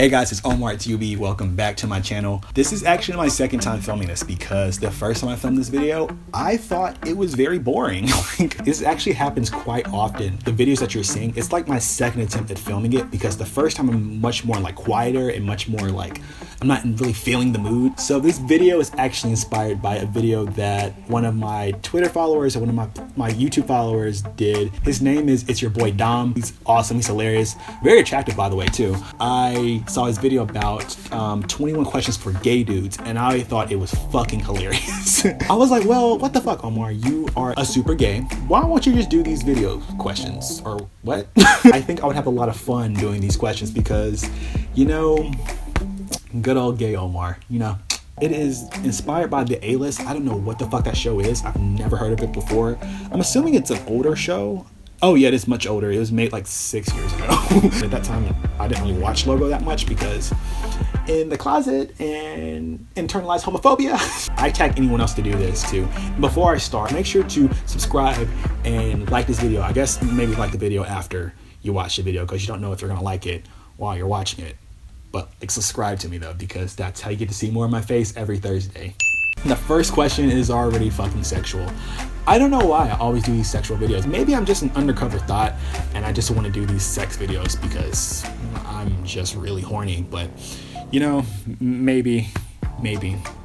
Hey guys, it's Omar at UB. Welcome back to my channel. This is actually my second time filming this because the first time I filmed this video, I thought it was very boring. This actually happens quite often. The videos that you're seeing, it's like my second attempt at filming it because the first time I'm much more like quieter and much more like, I'm not really feeling the mood. So this video is actually inspired by a video that one of my Twitter followers or one of my YouTube followers did. His name is It's Your Boy Dom. He's awesome, he's hilarious. Very attractive, by the way, too. I saw his video about 21 questions for gay dudes and I thought it was fucking hilarious. I was like, well, what the fuck, Omar? You are a super gay. Why don't you just do these video questions? Or what? I think I would have a lot of fun doing these questions because, you know, good old gay Omar, you know. It is inspired by The A-List. I don't know what the fuck that show is. I've never heard of it before. I'm assuming it's an older show. Oh yeah, it is much older. It was made like 6 years ago. At that time, I didn't really watch Logo that much because in the closet and internalized homophobia. I tag anyone else to do this too. Before I start, make sure to subscribe and like this video. I guess maybe like the video after you watch the video because you don't know if you're gonna like it while you're watching it. But like, subscribe to me though, because that's how you get to see more of my face every Thursday. The first question is already fucking sexual. I don't know why I always do these sexual videos. Maybe I'm just an undercover thought and I just want to do these sex videos because I'm just really horny. But you know, maybe. It's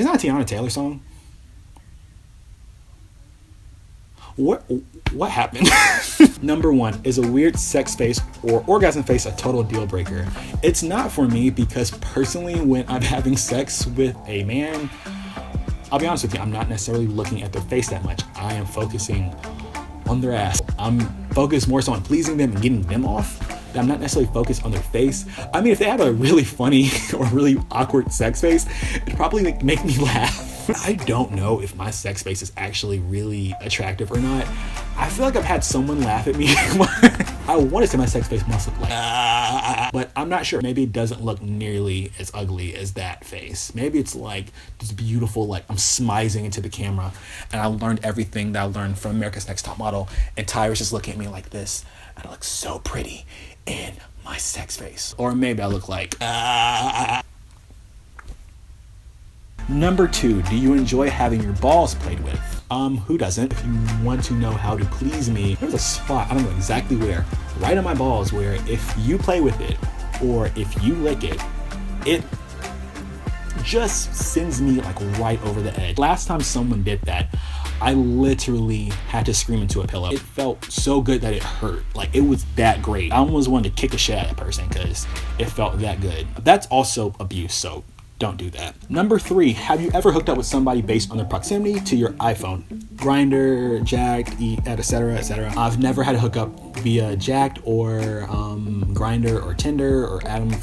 not a Tiana Taylor song. What happened? Number 1, is a weird sex face or orgasm face a total deal breaker? It's not for me because personally when I'm having sex with a man, I'll be honest with you, I'm not necessarily looking at their face that much. I am focusing on their ass. I'm focused more so on pleasing them and getting them off. I'm not necessarily focused on their face. I mean, if they have a really funny or really awkward sex face, it'd probably make me laugh. I don't know if my sex face is actually really attractive or not. I feel like I've had someone laugh at me. I want to say my sex face must look like, but I'm not sure. Maybe it doesn't look nearly as ugly as that face. Maybe it's like this beautiful, like I'm smizing into the camera and I learned everything that I learned from America's Next Top Model and Tyra's just looking at me like this and I look so pretty in my sex face. Or maybe I look like, Number 2, do you enjoy having your balls played with? Who doesn't? If you want to know how to please me, there's a spot, I don't know exactly where, right on my balls where if you play with it or if you lick it, it just sends me like right over the edge. Last time someone did that, I literally had to scream into a pillow. It felt so good that it hurt. Like it was that great. I almost wanted to kick a shit at that person because it felt that good. That's also abuse, so don't do that. Number 3, have you ever hooked up with somebody based on their proximity to your iPhone? Grindr, Jacked, etc., etc. I've never had a hookup via Jacked or Grindr or Tinder or Adam,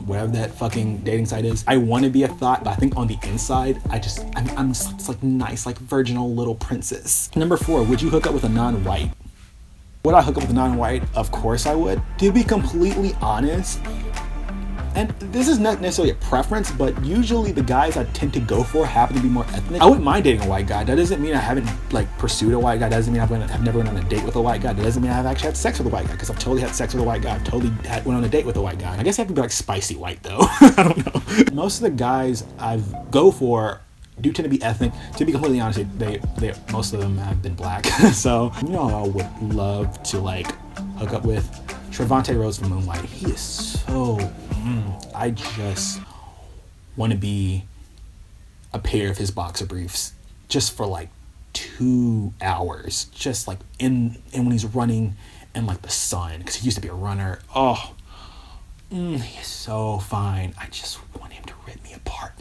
whatever that fucking dating site is. I want to be a thought, but I think on the inside, I'm just like nice, like virginal little princess. Number 4, would you hook up with a non-white? Would I hook up with a non-white? Of course I would. To be completely honest, and this is not necessarily a preference, but usually the guys I tend to go for happen to be more ethnic. I wouldn't mind dating a white guy. That doesn't mean I haven't like pursued a white guy. That doesn't mean I've never went on a date with a white guy. That doesn't mean I've actually had sex with a white guy because I've totally had sex with a white guy. I've totally went on a date with a white guy. I guess I have to be like spicy white though. I don't know. Most of the guys I go for do tend to be ethnic. To be completely honest, most of them have been black. So you know, I would love to like hook up with Trevante Rose from Moonlight. He is so I just want to be a pair of his boxer briefs just for like 2 hours, just like and when he's running in like the sun, because he used to be a runner. Oh, he is so fine. I just want him to rip me apart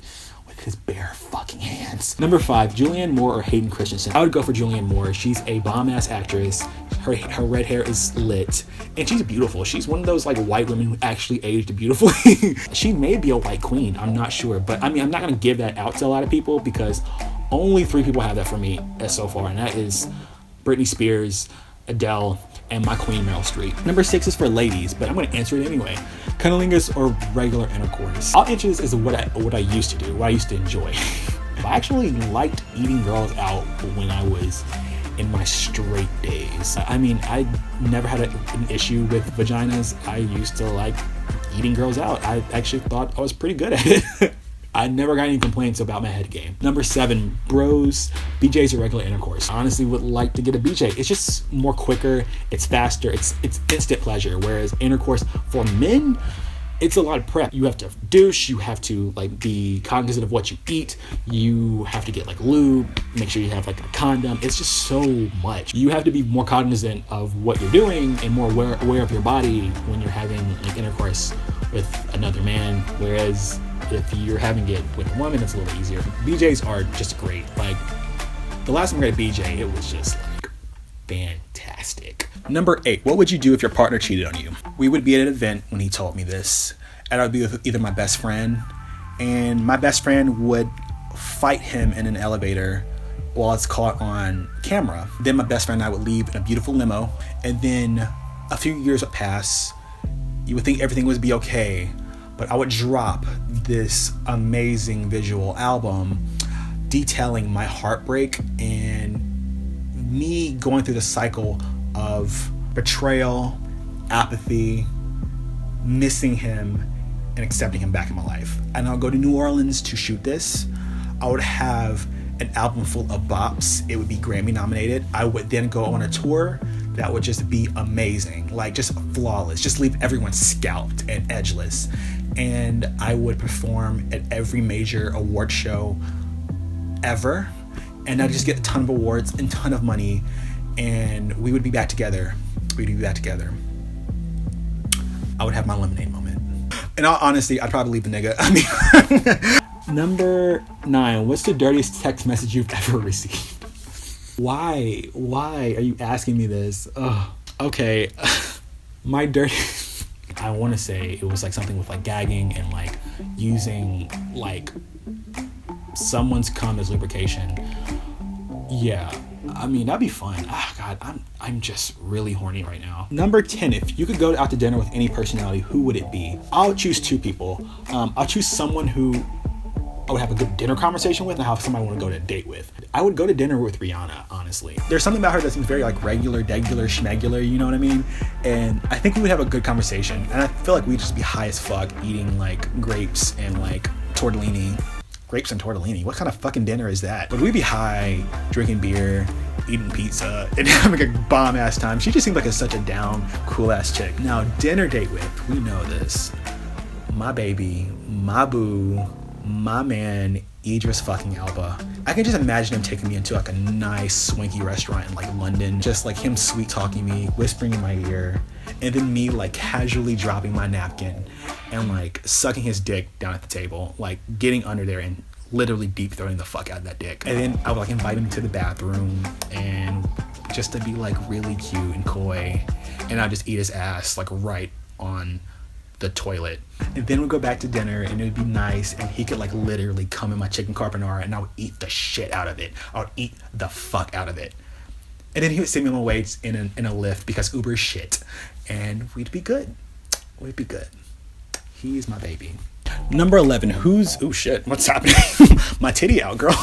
with his bare fucking hands. Number 5, Julianne Moore or Hayden Christensen? I would go for Julianne Moore. She's a bomb-ass actress. Her red hair is lit and she's beautiful. She's one of those like white women who actually aged beautifully. She may be a white queen, I'm not sure, but I mean, I'm not gonna give that out to a lot of people because only 3 people have that for me so far, and that is Britney Spears, Adele, and my queen Meryl Streep. Number 6 is for ladies, but I'm gonna answer it anyway. Cunnilingus or regular intercourse? I'll answer this as what I used to do, what I used to enjoy. I actually liked eating girls out when I was in my straight days. I mean, I never had an issue with vaginas. I used to like eating girls out. I actually thought I was pretty good at it. I never got any complaints about my head game. Number 7, bros, BJ's or regular intercourse. I honestly would like to get a BJ. It's just more quicker, it's faster, it's instant pleasure. Whereas intercourse for men, it's a lot of prep. You have to douche, you have to like be cognizant of what you eat, you have to get like lube, make sure you have like a condom. It's just so much. You have to be more cognizant of what you're doing and more aware of your body when you're having like intercourse with another man. Whereas if you're having it with a woman, it's a little easier. BJs are just great. Like the last time I got a BJ, it was just like fantastic. Number 8, what would you do if your partner cheated on you? We would be at an event when he told me this, and I'd be with either my best friend, and my best friend would fight him in an elevator while it's caught on camera. Then my best friend and I would leave in a beautiful limo, and then a few years would pass. You would think everything would be okay, but I would drop this amazing visual album detailing my heartbreak and me going through the cycle of betrayal, apathy, missing him, and accepting him back in my life. And I'll go to New Orleans to shoot this. I would have an album full of bops. It would be Grammy nominated. I would then go on a tour that would just be amazing, like just flawless, just leave everyone scalped and edgeless. And I would perform at every major award show ever. And I'd just get a ton of awards and a ton of money, and we would be back together. We'd be back together. I would have my lemonade moment. In all honesty, I'd probably leave the nigga. I mean, Number 9, what's the dirtiest text message you've ever received? Why are you asking me this? Ugh. Okay, my dirty... I want to say it was like something with like gagging and like using like someone's cum as lubrication. Yeah, I mean, that'd be fun. Oh God, I'm just really horny right now. Number 10, if you could go out to dinner with any personality, who would it be? I'll choose 2 people. I'll choose someone who I would have a good dinner conversation with and have somebody I want to go to a date with. I would go to dinner with Rihanna, honestly. There's something about her that seems very like regular, schmegular, you know what I mean? And I think we would have a good conversation. And I feel like we'd just be high as fuck eating like grapes and like tortellini. Grapes and tortellini, what kind of fucking dinner is that? But we'd be high, drinking beer, eating pizza, and having a bomb ass time. She just seemed like such a down, cool ass chick. Now, dinner date with, we know this. My baby, my boo, my man, Idris fucking Elba. I can just imagine him taking me into like a nice swanky restaurant in like London, just like him sweet talking me, whispering in my ear, and then me like casually dropping my napkin and like sucking his dick down at the table, like getting under there and literally deep throating the fuck out of that dick. And then I would like invite him to the bathroom and just to be like really cute and coy, and I'd just eat his ass like right on the toilet. And then we'd go back to dinner and it would be nice, and he could like literally come in my chicken carbonara and I would eat the shit out of it. I would eat the fuck out of it. And then he would send me on my way in a Lyft because Uber is shit, and we'd be good. We'd be good. He's my baby. Number 11, oh shit, what's happening? My titty out, girl.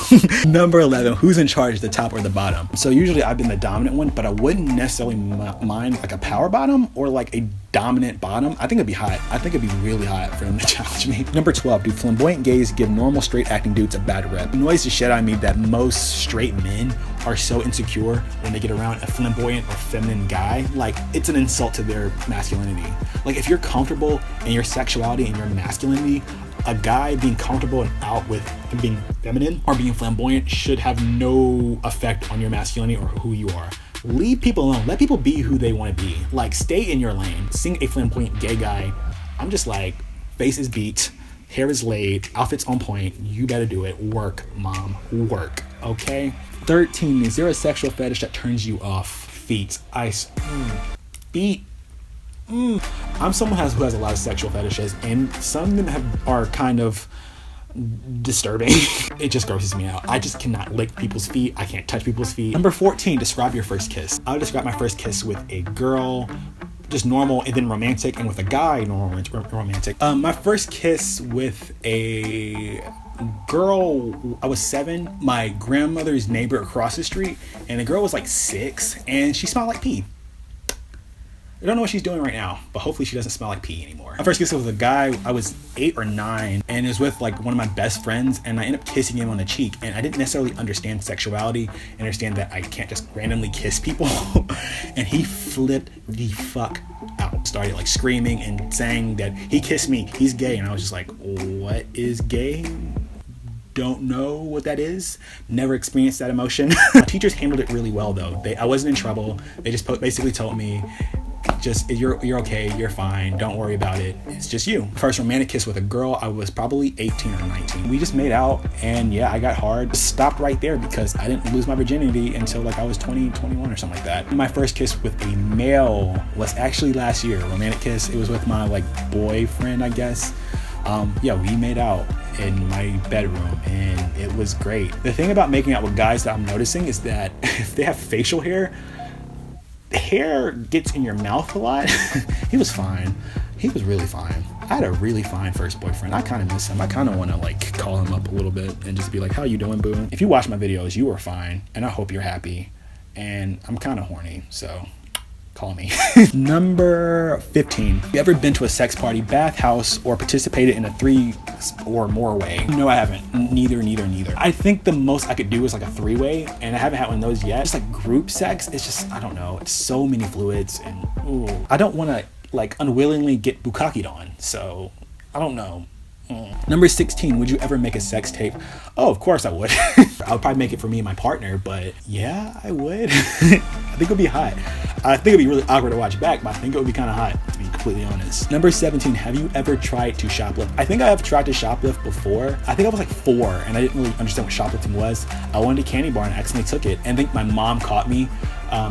Number 11, who's in charge, the top or the bottom? So usually I've been the dominant one, but I wouldn't necessarily mind like a power bottom or like a dominant bottom. I think it'd be hot. I think it'd be really hot for them to challenge me. Number 12, do flamboyant gays give normal straight acting dudes a bad rep? It annoys the shit out of me that most straight men are so insecure when they get around a flamboyant or feminine guy. Like, it's an insult to their masculinity. Like, if you're comfortable in your sexuality and your masculinity, a guy being comfortable and out with being feminine or being flamboyant should have no effect on your masculinity or who you are. Leave people alone. Let people be who they want to be. Like, stay in your lane. Seeing a flamboyant gay guy, I'm just like, face is beat, hair is laid, outfit's on point. You better do it. Work, mom. Work. Okay? 13, is there a sexual fetish that turns you off? Feet. Ice. Feet. I'm someone who has a lot of sexual fetishes, and some of them are kind of disturbing. It just grosses me out. I just cannot lick people's feet. I can't touch people's feet. Number 14, describe your first kiss. I would describe my first kiss with a girl, just normal, and then romantic, and with a guy, normal, romantic. My first kiss with a girl, I was 7. My grandmother's neighbor across the street, and the girl was like 6, and she smelled like pee. I don't know what she's doing right now, but hopefully she doesn't smell like pee anymore. My first kiss was with a guy, I was 8 or 9, and it was with like one of my best friends, and I ended up kissing him on the cheek, and I didn't necessarily understand sexuality and understand that I can't just randomly kiss people. And he flipped the fuck out, started like screaming and saying that he kissed me, he's gay, and I was just like, what is gay? Don't know what that is. Never experienced that emotion. My teachers handled it really well though. I wasn't in trouble. They just basically told me, just you're okay, you're fine, don't worry about it, it's just you. First romantic kiss with a girl, I was probably 18 or 19. We just made out, and yeah, I got hard. Stopped right there because I didn't lose my virginity until like I was 20, 21 or something like that. My first kiss with a male was actually last year. Romantic kiss, it was with my like boyfriend, I guess. Yeah, we made out in my bedroom, and it was great. The thing about making out with guys that I'm noticing is that if they have facial hair gets in your mouth a lot. He was fine. He was really fine. I had a really fine first boyfriend. I kind of miss him. I kind of want to like call him up a little bit and just be like, how you doing, boo? If you watch my videos, you were fine, and I hope you're happy. And I'm kind of horny, so call me. Number 15. Have you ever been to a sex party, bathhouse, or participated in a 3 or more way? No, I haven't. Neither. I think the most I could do is like a 3-way, and I haven't had one of those yet. Just like group sex, it's just, I don't know. It's so many fluids, and ooh, I don't want to like unwillingly get bukkakied on, so I don't know. Number 16, would you ever make a sex tape? Oh, of course I would. I would probably make it for me and my partner, but yeah, I would. I think it would be hot. I think it'd be really awkward to watch back, but I think it would be kind of hot, to be completely honest. Number 17, have you ever tried to shoplift? I think I have tried to shoplift before. I think I was like 4, and I didn't really understand what shoplifting was. I went to a candy bar and accidentally took it, and I think my mom caught me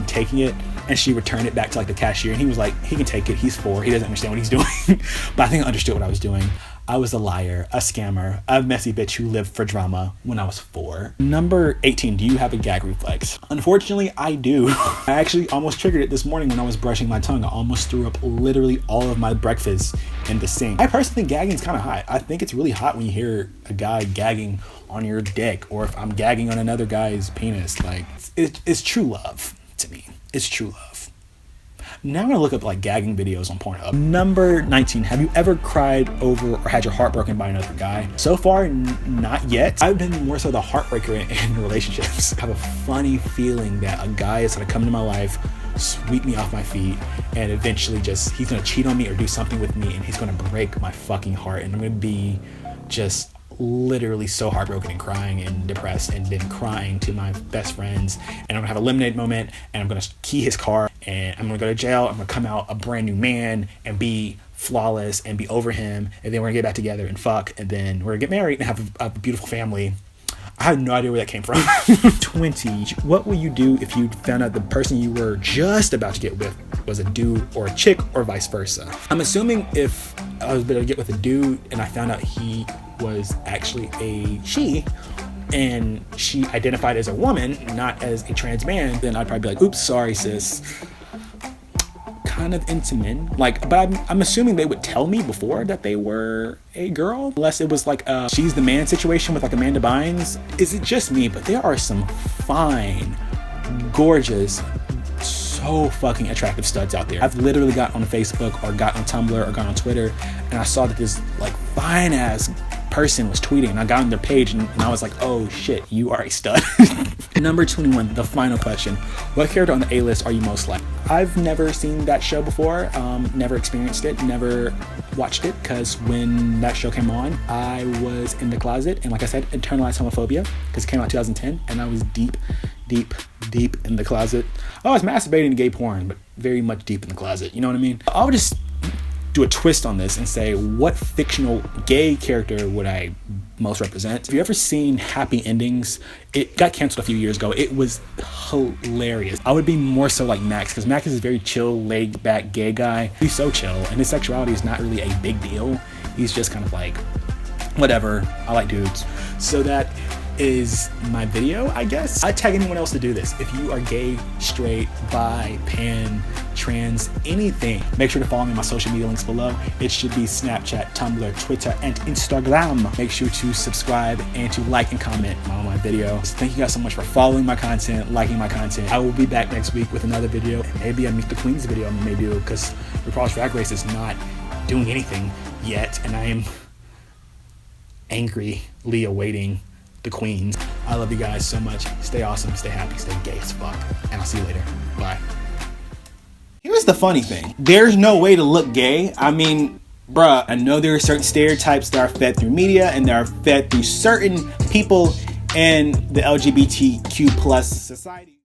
taking it, and she returned it back to like the cashier, and he was like, he can take it, he's 4, he doesn't understand what he's doing. But I think I understood what I was doing. I was a liar, a scammer, a messy bitch who lived for drama when I was 4. Number 18, do you have a gag reflex? Unfortunately, I do. I actually almost triggered it this morning when I was brushing my tongue. I almost threw up literally all of my breakfast in the sink. I personally think gagging is kind of hot. I think it's really hot when you hear a guy gagging on your dick, or if I'm gagging on another guy's penis. Like, it's true love to me. It's true love. Now I'm gonna look up like gagging videos on Pornhub. Number 19, have you ever cried over or had your heart broken by another guy? So far, not yet. I've been more so the heartbreaker in relationships. I have a funny feeling that a guy is gonna come into my life, sweep me off my feet, and eventually he's gonna cheat on me or do something with me, and he's gonna break my fucking heart, and I'm gonna be just literally so heartbroken and crying and depressed, and then crying to my best friends, and I'm gonna have a lemonade moment, and I'm gonna key his car, and I'm gonna go to jail. I'm gonna come out a brand new man and be flawless and be over him, and then we're gonna get back together and fuck, and then we're gonna get married and have a beautiful family. I have no idea where that came from. 20. What would you do if you found out the person you were just about to get with was a dude or a chick, or vice versa? I'm assuming if I was about to get with a dude and I found out he was actually a she, and she identified as a woman, not as a trans man, then I'd probably be like, oops, sorry sis. Kind of into men, like, but I'm assuming they would tell me before that they were a girl, unless it was like a she's the man situation with like Amanda Bynes. Is it just me? But there are some fine, gorgeous, so fucking attractive studs out there. I've literally got on Facebook or got on Tumblr or got on Twitter, and I saw that this like fine ass person was tweeting, and I got on their page, and I was like, oh shit, you are a stud. Number 21, the final question. What character on the A-list are you most like? I've never seen that show before, never experienced it, never watched it, because when that show came on, I was in the closet, and like I said, internalized homophobia, because it came out in 2010, and I was deep in the closet. I was masturbating to gay porn, but very much deep in the closet, you know what I mean? I'll just do a twist on this and say, what fictional gay character would I most represent? Have you ever seen Happy Endings? It got canceled a few years ago. It was hilarious. I would be more so like Max, because Max is a very chill, laid back gay guy. He's so chill, and his sexuality is not really a big deal. He's just kind of like, whatever, I like dudes. So that is my video, I guess. I tag anyone else to do this. If you are gay, straight, bi, pan, trans, anything, make sure to follow me on my social media links below. It should be Snapchat, Tumblr, Twitter, and Instagram. Make sure to subscribe and to like and comment on my videos. Thank you guys so much for following my content, liking my content. I will be back next week with another video, and maybe a Meet the Queens video I may do, because RuPaul's Drag Race is not doing anything yet, and I am angrily awaiting the queens. I love you guys so much. Stay awesome, stay happy, stay gay as fuck, and I'll see you later. Bye. Here's the funny thing. There's no way to look gay. I mean, bruh, I know there are certain stereotypes that are fed through media and that are fed through certain people in the LGBTQ plus society.